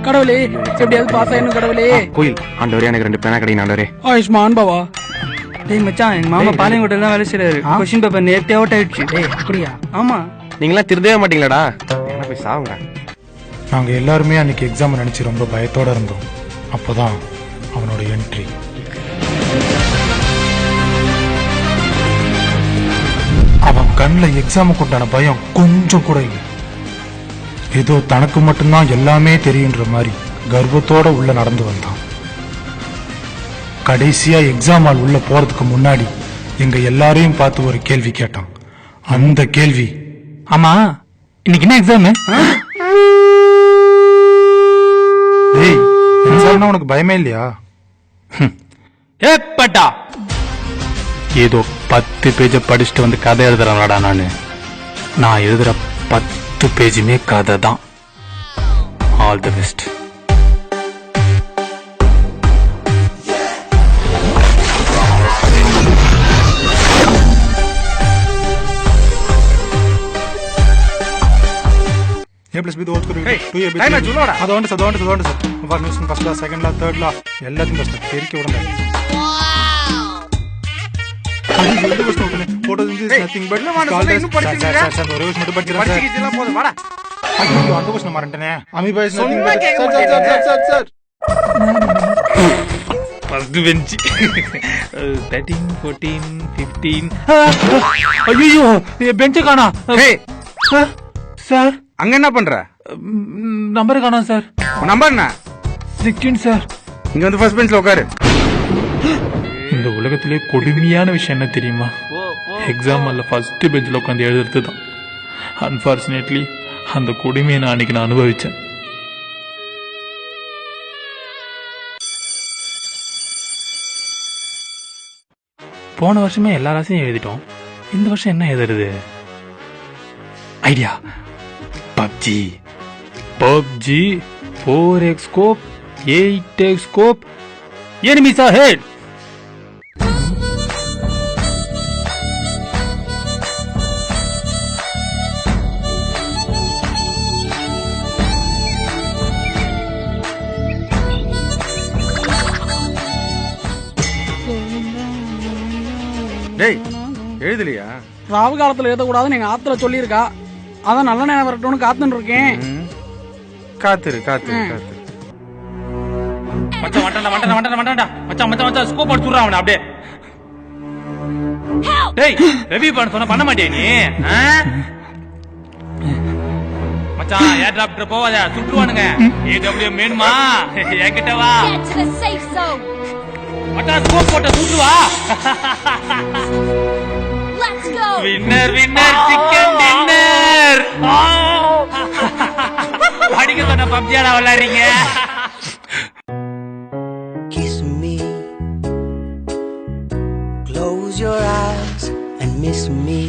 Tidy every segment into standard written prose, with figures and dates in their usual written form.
கடவுளே எப்படியாவது பாஸ் ஆயிடணும் கடவுளே. கோயில் ஆண்டவரே எனக்கு 2 பேனா கிடைக்கும் ஆண்டவரே. ஆயுஷ்மான் பாவா. டேய் மச்சான், எங்க மாமா பாளையங்கோட்டை தான் வேலை செய்யறாரு. கொஸ்டின் பேப்பர் நேர்த்தி அவுட் ஆயிடுச்சு. டேய் அப்படியா? ஆமா. நீங்களாம் திருந்தவே மாட்டீங்களாடா? என்ன போய் சாவுங்க. நாங்க எல்லாருமே அன்னைக்கு எக்ஸாம் நினைச்சு ரொம்ப பயத்தோட இருந்தோம். அப்போதான் அவனோட என்ட்ரி. அவன் கண்ணில் எக்ஸாமுக்கு உண்டான பயம் கொஞ்சம் கூட இல்லை. ஏதோ தனக்கு மட்டும்தான் எல்லாமே தெரியுன்ற மாதிரி கர்வத்தோட உள்ள நடந்து வந்தான். கடைசியா எக்ஸாம் ஹால் உள்ள போறதுக்கு முன்னாடி எங்க எல்லாரையும் பார்த்து ஒரு கேள்வி கேட்டான். அந்த கேள்வி, ஆமா இன்னைக்கு என்ன எக்ஸாம்? ஏய், எக்ஸாம்னா உனக்கு பயமே இல்லையா? ஏப்பட்டா, ஏதோ 10 பேஜ படிச்சுட்டு வந்து கதை எழுதுறேன்டா நானு. நான் எழுதுற 10 பேஜுமே கதை தான். All the best. A plus B the whole square equal to 2AB. அதோண்டு sir. First law, second law, third law எல்லாத்தையும் ஃபர்ஸ்ட் தெரிக்க விடுங்க. போட்டோ நதிங் பட் இன்னும் படிச்சிருக்கீங்க சார். ஒரு விஷயம் மட்டும் படிக்கிறேன் சார். படிச்சிக்கலாம் போதும் வாடா. ஐயோ அந்த क्वेश्चन மறந்துட்டேனே. Amoeba is nothing but sir. First bench 13 14 15. ஐயோ பெஞ்ச் காணா. சார் அங்க என்ன பண்ற? நம்பர் காணா சார். நம்பர் என்ன? 16 சார். இங்க வந்து ஃபர்ஸ்ட் பெஞ்ச்ல உட்காரு. இந்த உலகத்திலே கொடுமையான விஷயம் என்ன தெரியுமா? எக்ஸாம் அல்ல ஃபர்ஸ்ட் பெஞ்சில் உட்காந்து எழுதுறது தான். அன்பார்ச்சுனேட்லி அந்த கொடுமையை நான் அன்னைக்கு அனுபவிச்சேன். போன வருஷமே எல்லா ராசியும் எழுதிட்டோம். இந்த வருஷம் என்ன எழுதுறது? Idea, PUBG 4x scope 8x scope enemies ahead. டேய் எழுதலையா? ராவு காலத்துல எழுதக்கூடாதுன்னு எங்க ஆத்துல சொல்லியிருக்கா. அதான் நல்ல நேரம் வரட்டும்னு காத்துன்னு இருக்கேன். காத்துரு. மச்சான் ஸ்கோப் எடுத்து விடுறான் அவனை அப்படியே. டேய் ரெவி பண்ண மாட்டியா நீ? மச்சான் ஏர் டிராப்டர் போவாத, சுட்டுவானுங்க. ஏடபிள்யூ மேனுமா என்கிட்ட வா. மச்சான் ஸ்கோப் போட்ட சுட்டுவா. Winner chicken dinner. படிக்க சொன்ன பப்ஜியாடா விளையாடுறீங்க. Kiss me, close your eyes and miss me.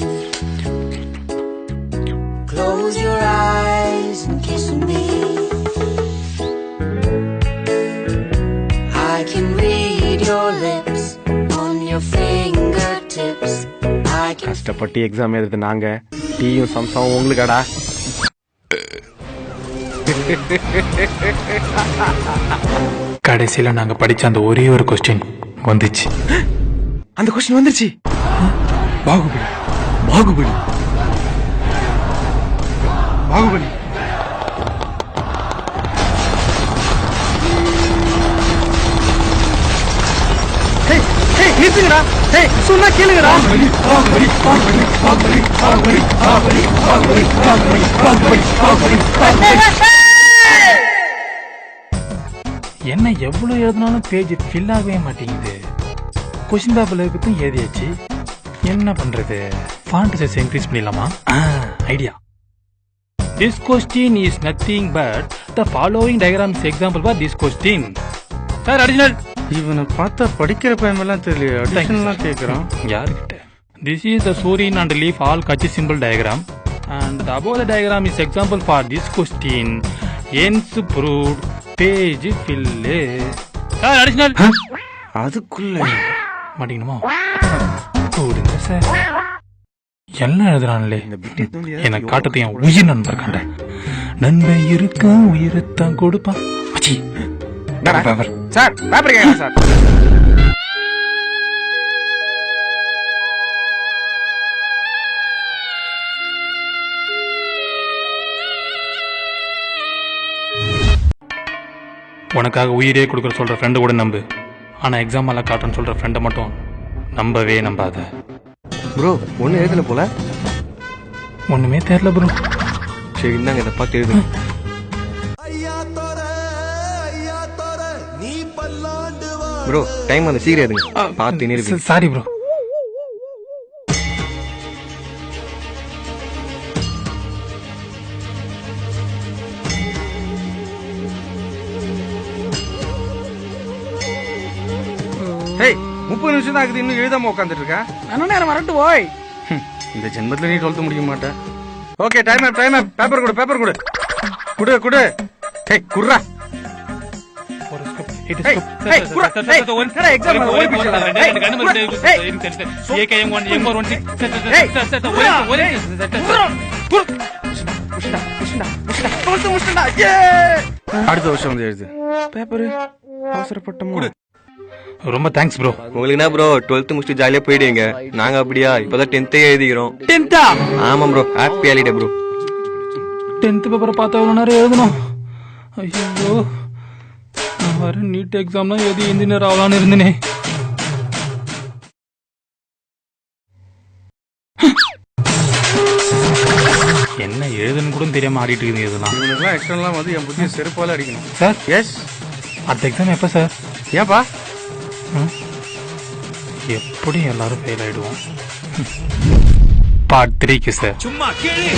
Close your eyes and kiss me. I can read your lips on your fingertips. கஷ்டப்பட்டு எக்ஸாம் எழுதுறது நாங்க, டீயும் சம்சாவும் உங்களுக்காடா. கடைசியில நாங்க படிச்ச அந்த ஒரே ஒரு கொஸ்டின் வந்துச்சு. அந்த கொஸ்டின் வந்துருச்சு. பாகுபலி. நிறுத்துங்கடா. சொன்னா கேளுங்கடா. என்ன எவ்வளவு எழுதினாலும் பேஜ் ஃபில் ஆகவே மாட்டேங்குது. கொஸ்டின் பேப்பர்ல இருக்கட்டும் எழுதியாச்சு, என்ன பண்றது? ஃபாண்ட் சைஸ் இன்க்ரீஸ் பண்ணிடலாமா? Idea. This question is nothing but the following diagram is example for this question. Sir, original. இவனை பார்த்தா படிக்கிற பையமெல்லாம் தெரியல. அடிஷனல்லாம் கேட்கறான். யாருக்கிட்ட? This is the sorin and leaf all catchy symbol diagram, and the above the diagram is example for this question. Ends proved, page fill. Sir, additional. அதுக்குள்ள மாட்டீங்கணுமா? கூடுங்க sir. எல்லாம் எழுதுறான்லே. எனக்கு காட்டுறது என் உயிர் நண்பர் கண்ட. நண்பன் இருக்க உயிரத்தான் கொடுப்பான், பேப்பர் சார், பேப்பர் கேட்கலாம் சார். உனக்காக உயிரே கொடுக்குற சொல்ற ஃப்ரெண்டு கூட நம்பு, ஆனா எக்ஸாம் எல்லாம் காட்டுன்னு சொல்ற ஃப்ரெண்டை மட்டும் நம்பவே நம்பாத. ப்ரோ ஒன்றும் எழுதல போல. ஒண்ணுமே தெரியல ப்ரோ. சரி இந்தாங்க, இதை பார்த்து எழுதுங்க. ப்ரோ டைம் அந்த சீக்கிரம் எழுதுங்க, பார்த்து நிறுவி. Sorry bro. ஹேய் 30 நிமிஷம் தான் ஆகுது, இன்னும் எழுதாம உட்காந்துட்டு இருக்கா? நல்ல நேரம் வரட்டும் போய். இந்த ஜென்மத்துல நீ 12th முடிக்க மாட்ட. ஓகே டைம் அப், டைம் அப். பேப்பர் கொடு, பேப்பர் கொடு. குடு குடு. ஹேய் குர்ரா. ஏய், குர்ரா. ஏய், என்னடா exam ல ஓடி போயிட்டு இருக்க? ஏய், AKM1 M416 அடுத்த வருஷம் வந்து எழுது. பேப்பர் அவசரப்பட்டோம். ரொம்ப தேங்க்ஸ் ப்ரோ. உங்களுக்கு என்ன ப்ரோ 12th முடிச்சுட்டு ஜாலியா போயிடுவீங்க. நாங்க அப்படியா இப்பதான் 10th எழுதிக்கிறோம். 10th ஆமா bro, happy holiday bro. 10th பேப்பரை பார்த்து எவ்வளோ நேரம் எழுதணும். ஐயோ, நான் வர நீட் எக்ஸாம்னா எது இன்ஜினியர் ஆகலான்னு இருந்தேனே. என்ன எழுதுன்னு கூட தெரியாம ஆடிட்டு இருக்குது இதெல்லாம். இவனுக்குலாம் எக்ஸ்டர்னலாம் வந்து என் புத்தியை செருப்பால அடிக்கணும். Sir, yes. அடுத்த எக்ஸாம் எப்போ சார்? ஏன்பா? எப்படி எல்லாரும் ஃபெயில் ஆயிடுவோம். பார்ட் 3க்கு சார். சும்மா கேளு.